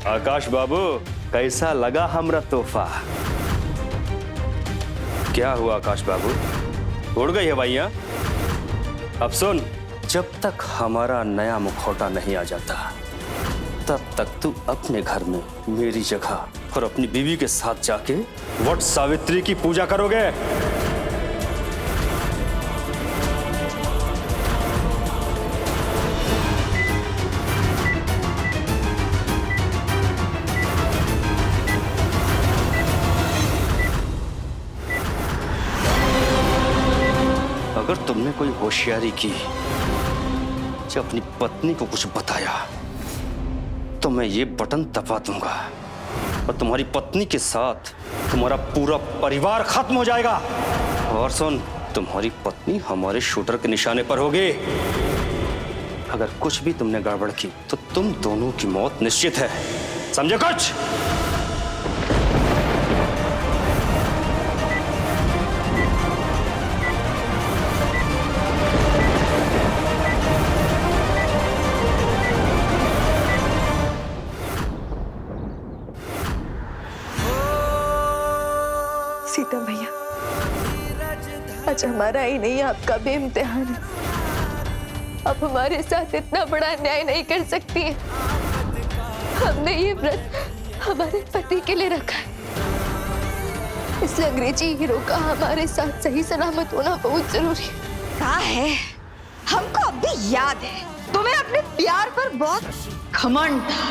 आकाश बाबू, कैसा लगा हमरा तोहफा? क्या हुआ आकाश बाबू, उड़ गई हवाइयां? अब सुन, जब तक हमारा नया मुखौटा नहीं आ जाता तब तक तू अपने घर में मेरी जगह और अपनी बीवी के साथ जाके वट सावित्री की पूजा करोगे। अगर तुमने कोई होशियारी की, जब अपनी पत्नी को कुछ बताया, तो मैं ये बटन दबा दूंगा और तुम्हारी पत्नी के साथ तुम्हारा पूरा परिवार खत्म हो जाएगा। और सुन, तुम्हारी पत्नी हमारे शूटर के निशाने पर होगी। अगर कुछ भी तुमने गड़बड़ की तो तुम दोनों की मौत निश्चित है, समझे कुछ? सीता भैया, आज हमारा ही नहीं आपका भी इम्तिहान है। आप हमारे साथ इतना बड़ा अन्याय नहीं कर सकती है। हमने ये व्रत हमारे पति के लिए रखा है, इसलिए अंग्रेजी हीरो का हमारे साथ सही सलामत होना बहुत जरूरी है। कहा है, हमको अब भी याद है तुम्हें अपने प्यार पर बहुत घमंड था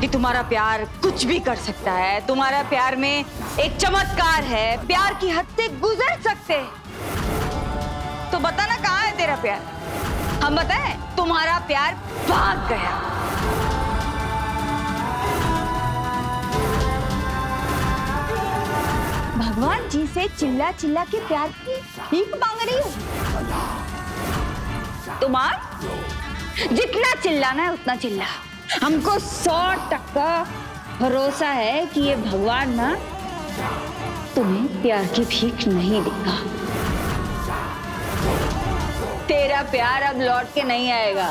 कि तुम्हारा प्यार कुछ भी कर सकता है, तुम्हारा प्यार में एक चमत्कार है, प्यार की हद से गुजर सकते हैं। तो बता ना, कहाँ है तेरा प्यार? हम बताएं, तुम्हारा प्यार भाग गया। भगवान जी से चिल्ला चिल्ला के प्यार की भीख मांग रही हो। तुम्हारा जितना चिल्लाना है उतना चिल्ला। हमको 100% भरोसा है कि ये भगवान ना तुम्हें प्यार की भीख नहीं देगा। तेरा प्यार अब लौट के नहीं आएगा,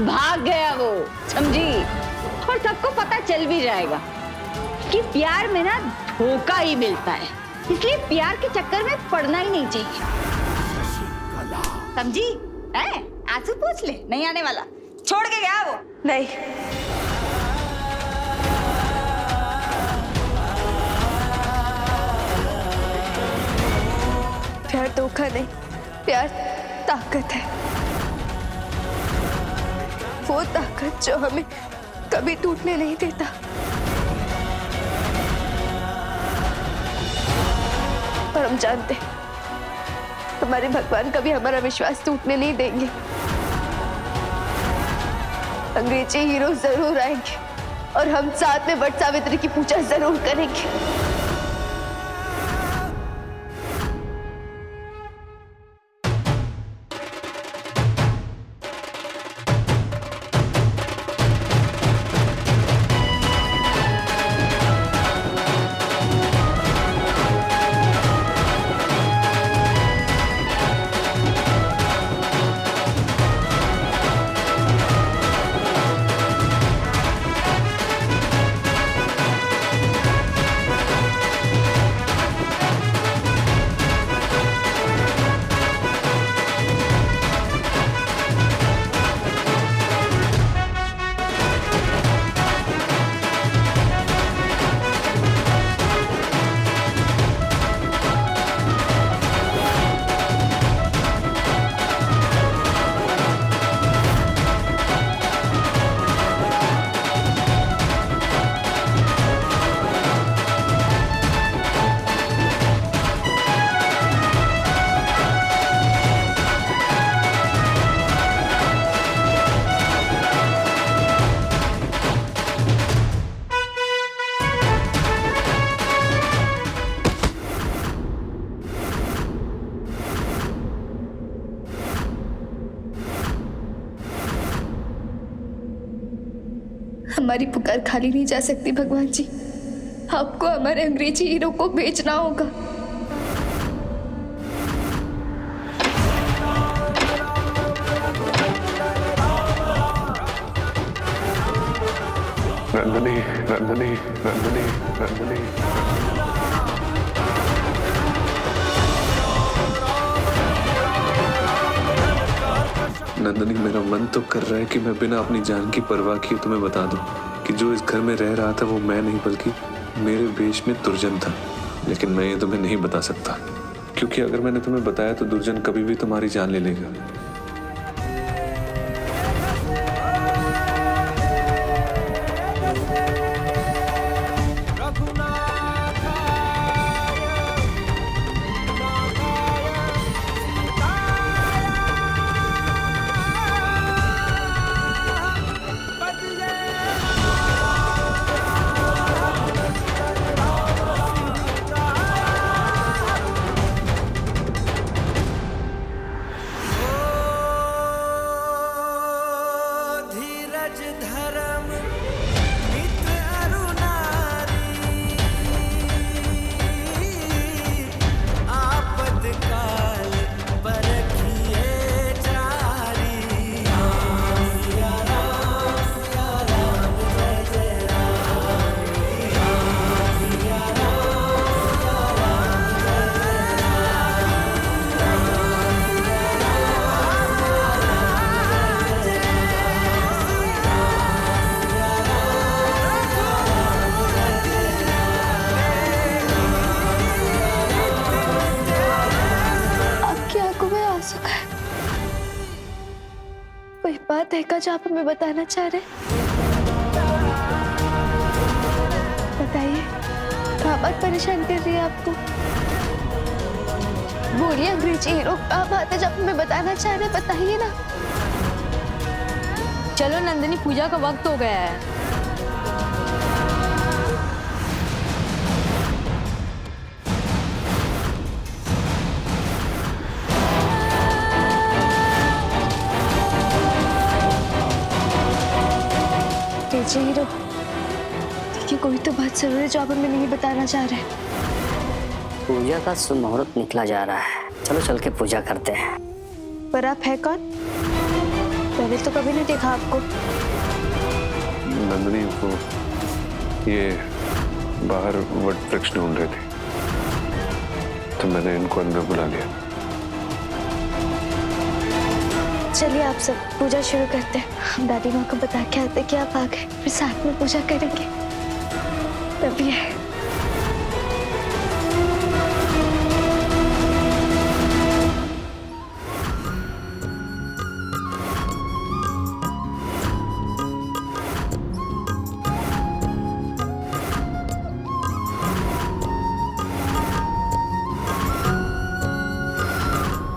भाग गया वो, समझी? और सबको पता चल भी जाएगा कि प्यार में ना धोखा ही मिलता है, इसलिए प्यार के चक्कर में पड़ना ही नहीं चाहिए, समझी? आंसू पूछ ले, नहीं आने वाला। छोड़ के गया वो? नहीं, प्यार धोखा नहीं, प्यार ताकत है। वो ताकत जो हमें कभी टूटने नहीं देता। और हम जानते हैं हमारे भगवान कभी हमारा विश्वास टूटने नहीं देंगे। अंग्रेजी हीरो जरूर आएंगे और हम साथ में वट सावित्री की पूजा जरूर करेंगे। हमारी पुकार खाली नहीं जा सकती भगवान जी। आपको हमारे अंग्रेजी हीरो को बेचना होगा। नंदनी नंदनी नंदनी नंदनी नंदनी, मेरा मन तो कर रहा है कि मैं बिना अपनी जान की परवाह किए तुम्हें बता दूं कि जो इस घर में रह रहा था वो मैं नहीं बल्कि मेरे वेश में दुर्जन था। लेकिन मैं ये तुम्हें नहीं बता सकता, क्योंकि अगर मैंने तुम्हें बताया तो दुर्जन कभी भी तुम्हारी जान ले लेगा। कोई बात है क्या जो आप हमें बताना चाह रहे? बताइए, क्या बात परेशान कर रही है आपको? बोलिए अंग्रेजी हीरो, क्या बात है जो आप हमें बताना चाह रहे? बताइए ना। चलो नंदिनी, पूजा का वक्त हो गया है। हीरो, देखिए कोई तो बात जरूर है जो आप हमें नहीं बताना चाह रहे। पूजा का सुमुहूर्त निकला जा रहा है, चलो चल के पूजा करते हैं। पर आप है कौन? पहले तो कभी नहीं देखा आपको। नंदनी, वो ये बाहर वट वृक्ष ढूंढ रहे थे तो मैंने इनको अंदर बुला लिया। चलिए आप सब पूजा शुरू करते हैं। हम दादी माँ को बता के आते कि आप आ गए, फिर साथ में पूजा करेंगे। तभी है।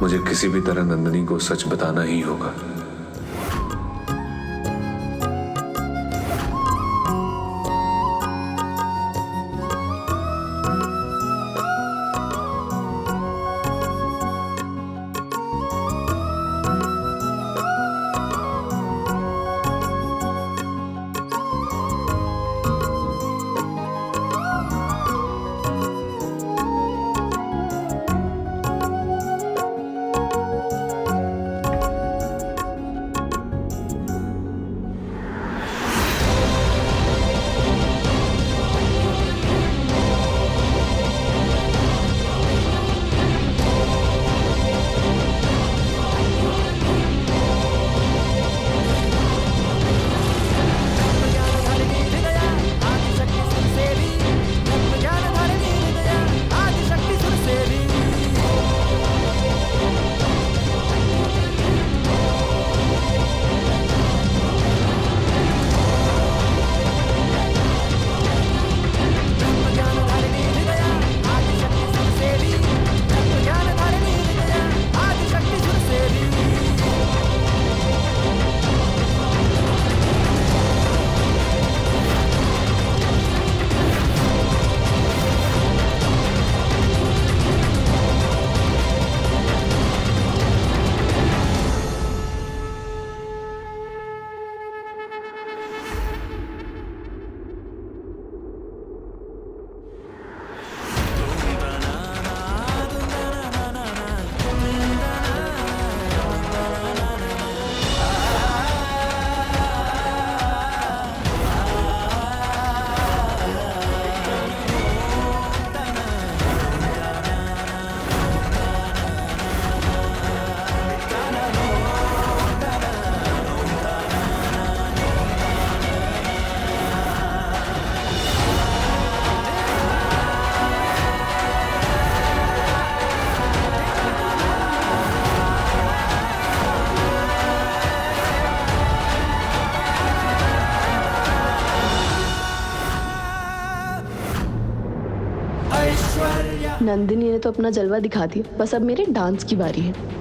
मुझे किसी भी तरह नंदनी को सच बताना ही होगा। नंदिनी ने तो अपना जलवा दिखा दिया, बस अब मेरे डांस की बारी है।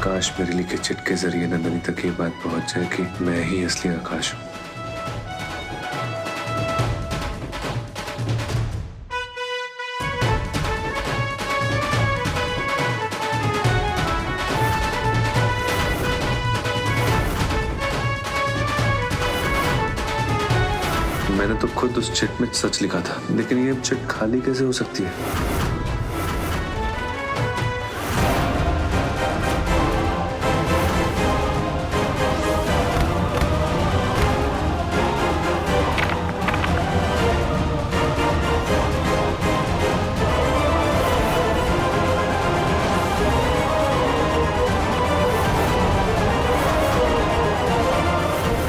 काश मेरे लिखे चिट के जरिए नंदनी तक ये बात पहुंच जाए कि मैं ही असली आकाश हूं। मैंने तो खुद उस चिट में सच लिखा था, लेकिन ये चिट खाली कैसे हो सकती है?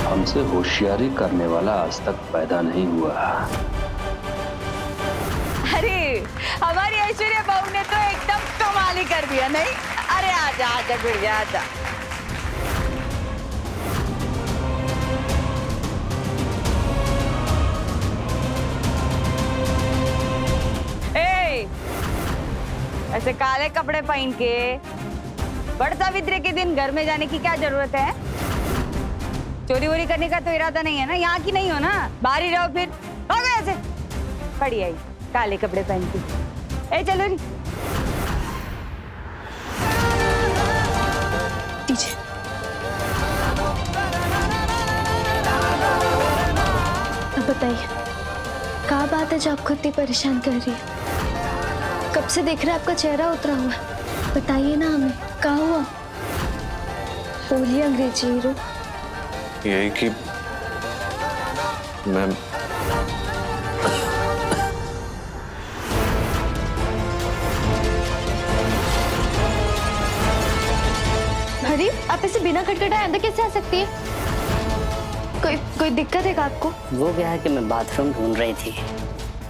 हमसे होशियारी करने वाला आज तक पैदा नहीं हुआ। अरे हमारी ऐश्वर्या बहू ने तो एकदम कमाल ही कर दिया, नहीं? अरे आजा आजा गुड़िया आजा। ए, ऐसे काले कपड़े पहन के बड़ सावित्री के दिन घर में जाने की क्या जरूरत है? चोरी वोरी करने का तो इरादा नहीं है ना? यहाँ की नहीं हो ना, बाहर ही रहो। फिर हो गए ऐसे पड़ी आई काले कपड़े पहन के। ए चलो नी। दीजिए। अब बताइए, क्या बात है जो आपको इतनी परेशान कर रही है? कब से देख रहे हैं आपका चेहरा उतरा हुआ है, बताइए ना हमें, क्या हुआ? बोलिए अंग्रेजी हीरो। यही कि मैं अरे आप ऐसे बिना खटखटाए अंदर कैसे आ सकती है? कोई दिक्कत है क्या आपको? वो क्या है कि मैं बाथरूम ढूंढ रही थी,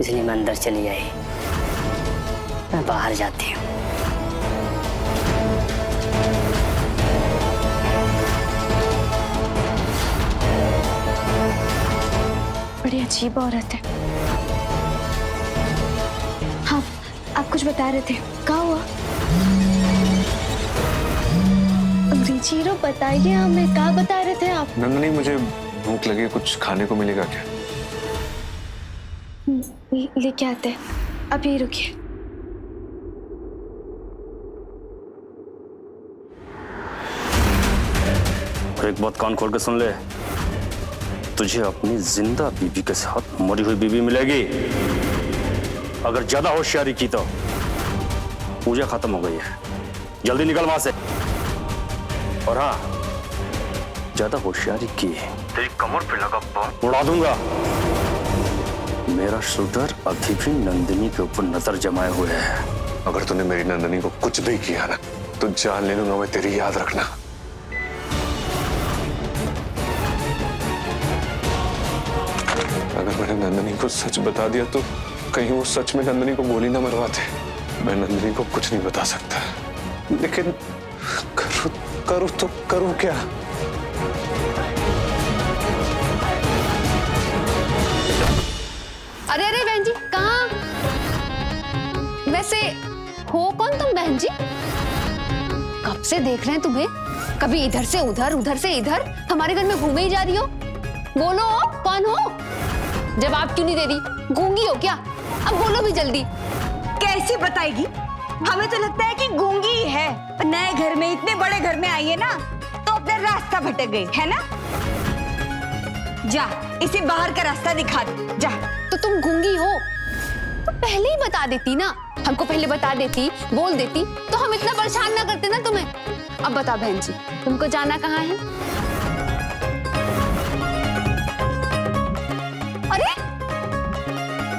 इसलिए मैं अंदर चली आई। मैं बाहर जाती हूँ। बड़ी अजीब औरत है। हाँ, आप कुछ बता रहे थे, क्या हुआ? अंग्रेजी हीरो बताइए हमें, क्या बता रहे थे आप? नंदनी, मुझे भूख लगी, कुछ खाने को मिलेगा क्या? लेके आते हैं, अब यही रुकिए। एक बात कान खोल के सुन ले, तुझे अपनी जिंदा बीबी के साथ मरी हुई बीबी मिलेगी। अगर ज्यादा होशियारी की तो पूजा खत्म हो गई है, जल्दी निकल वहां से। और हाँ, ज्यादा होशियारी की तेरी कमर पे लगा बम उड़ा दूंगा। मेरा शूटर अभी भी नंदिनी के ऊपर नजर जमाए हुए है। अगर तूने मेरी नंदनी को कुछ भी किया ना, तो जान ले लूंगा मैं तेरी, याद रखना। अगर मैंने नंदनी को सच बता दिया तो कहीं वो सच में नंदनी को गोली ना मरवाते। मैं नंदनी को कुछ नहीं बता सकता, लेकिन करूँ तो करूँ क्या? अरे अरे बहन जी, कहाँ? वैसे हो कौन तुम बहन जी? कब से देख रहे हैं तुम्हें, कभी इधर से उधर, उधर से इधर, हमारे घर में घूमे ही जा रही हो। बोलो कौन हो? जवाब क्यों नहीं दे रही? गूंगी हो क्या? अब बोलो भी जल्दी। कैसी बताएगी? हमें तो लगता है कि गूंगी ही है। नए घर में, इतने बड़े घर में आई है ना, तो अपना रास्ता भटक गई है ना। जा, इसे बाहर का रास्ता दिखा दे, जा। तो तुम गूंगी हो तो पहले ही बता देती ना, हमको पहले बता देती, बोल देती तो हम इतना परेशान ना करते ना तुम्हें। अब बता बहन जी, तुमको जाना कहाँ है? अरे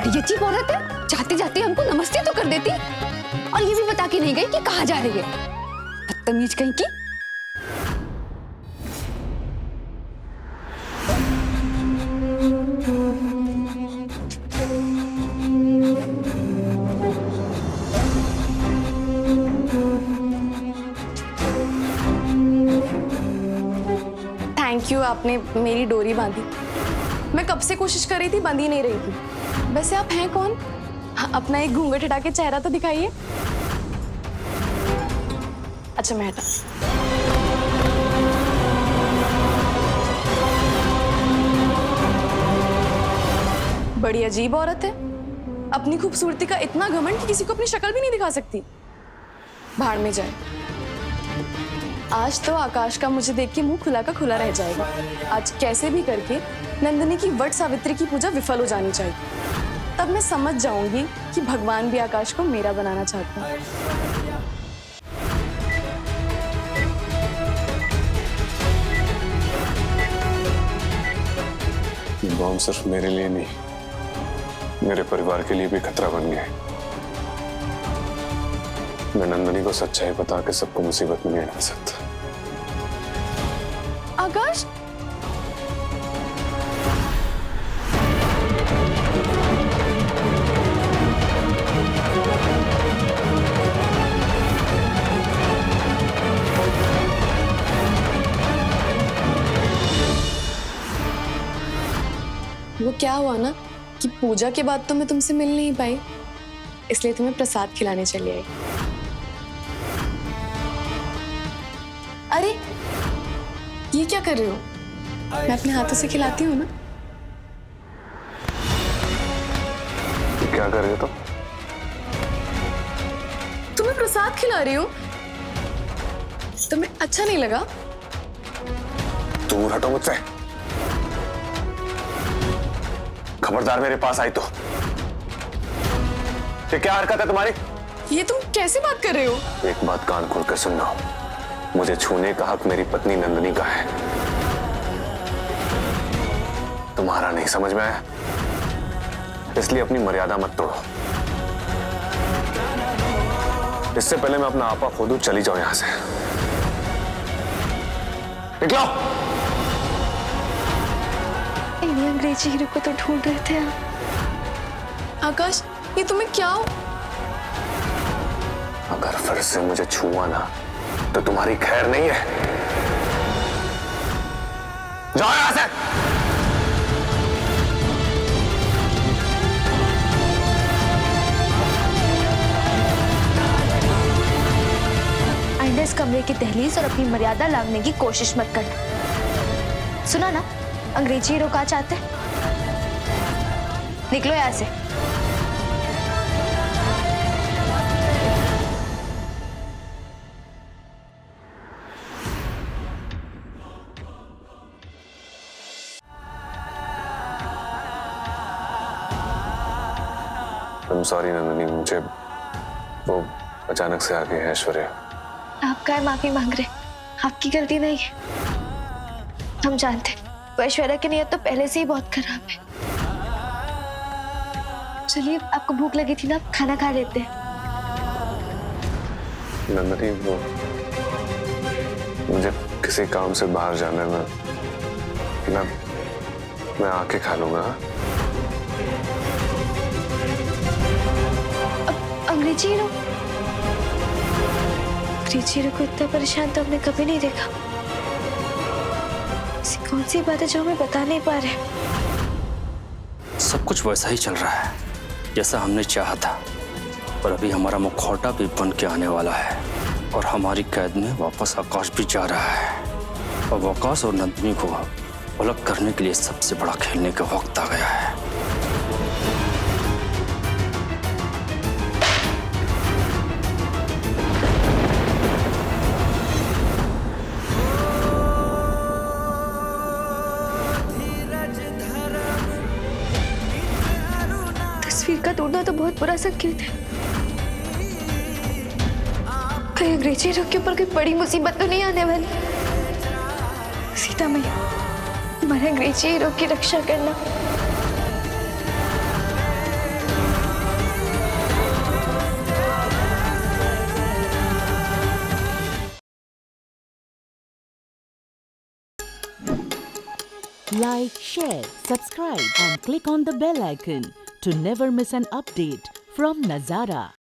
ये अजीब औरत है, जाते जाते हमको नमस्ते तो कर देती और ये भी बता के नहीं गई कि कहाँ जा रही है। बदतमीज कहीं की। थैंक यू, आपने मेरी डोरी बांधी। मैं कब से कोशिश कर रही थी, बंद ही नहीं रही थी। वैसे आप हैं कौन? हाँ, अपना एक घूंघट हटा के चेहरा तो दिखाइए। अच्छा, मैं हटा। बड़ी अजीब औरत है, अपनी खूबसूरती का इतना घमंड कि किसी को अपनी शक्ल भी नहीं दिखा सकती। भाड़ में जाए। आज तो आकाश का मुझे देख के मुंह खुला का खुला रह जाएगा। आज कैसे भी करके नंदिनी की वट सावित्री की पूजा विफल हो जानी चाहिए, तब मैं समझ जाऊंगी कि भगवान भी आकाश को मेरा बनाना चाहते हैं। ये बॉम्ब सिर्फ मेरे लिए नहीं, मेरे परिवार के लिए भी खतरा बन गया है। मैं नंदिनी को सच्चाई बता के सबको मुसीबत में नहीं डाल सकता। आकाश, वो क्या हुआ ना कि पूजा के बाद तो मैं तुमसे मिल नहीं पाई, इसलिए तुम्हें प्रसाद खिलाने चली आई। अरे ये क्या कर रहे हो? मैं अपने हाथों से खिलाती हूँ ना। क्या कर रहे हो तुम? तुम्हें प्रसाद खिला रही हूँ, तुम्हें अच्छा नहीं लगा? दूर हटो मुझसे। खबरदार मेरे पास आई तो। ये क्या हरकत है तुम्हारी? ये तुम कैसे बात कर रहे हो? एक बात कान खोल कर सुनना, मुझे छूने का हक मेरी पत्नी नंदिनी का है, तुम्हारा नहीं। समझ में आया? इसलिए अपनी मर्यादा मत तोड़ो। इससे पहले मैं अपना आपा खो दूं, चली जाओ यहां से। निकलो। इन्हीं अंग्रेजी हीरो को तो ढूंढ रहे थे आप। आकाश, ये तुम्हें क्या हो? अगर फिर से मुझे छुआ ना तो तुम्हारी खैर नहीं है। जाओ यहां से। आइंदा इस कमरे की दहलीज और अपनी मर्यादा लांघने की कोशिश मत करना। सुना ना, अंग्रेजी हीरो कहाँ चाहते हैं? निकलो यहाँ से। सॉरी नंदिनी, मुझे वो अचानक से आ गई है ऐश्वर्या। आप क्या माफी मांग रहे? आपकी गलती नहीं है। हम जानते वो ऐश्वर्या की नीयत तो पहले से ही बहुत खराब है। चलिए, आपको भूख लगी थी ना, खाना खा लेते हैं। नंदिनी, वो मुझे किसी काम से बाहर जाने में ना, मैं आके खा लूंगा। अंग्रेजी हीरो? अंग्रेजी हीरो को इतना परेशान तो हमने कभी नहीं देखा। ऐसी कौन सी बात है जो हमें बता नहीं पा रहे? सब कुछ वैसा ही चल रहा है जैसा हमने चाहा था, और अभी हमारा मुखौटा भी बन के आने वाला है और हमारी कैद में वापस आकाश भी जा रहा है। अब आकाश और नंदिनी को अलग करने के लिए सबसे बड़ा खेलने का वक्त आ गया है। बहुत बुरा संकेत है। कहीं अंग्रेजी रोग के ऊपर कोई बड़ी मुसीबत तो नहीं आने वाली। सीता मैया, हमारे अंग्रेजी रोग की रक्षा करना। Like, share, subscribe and click on the bell icon to never miss an update from Nazara.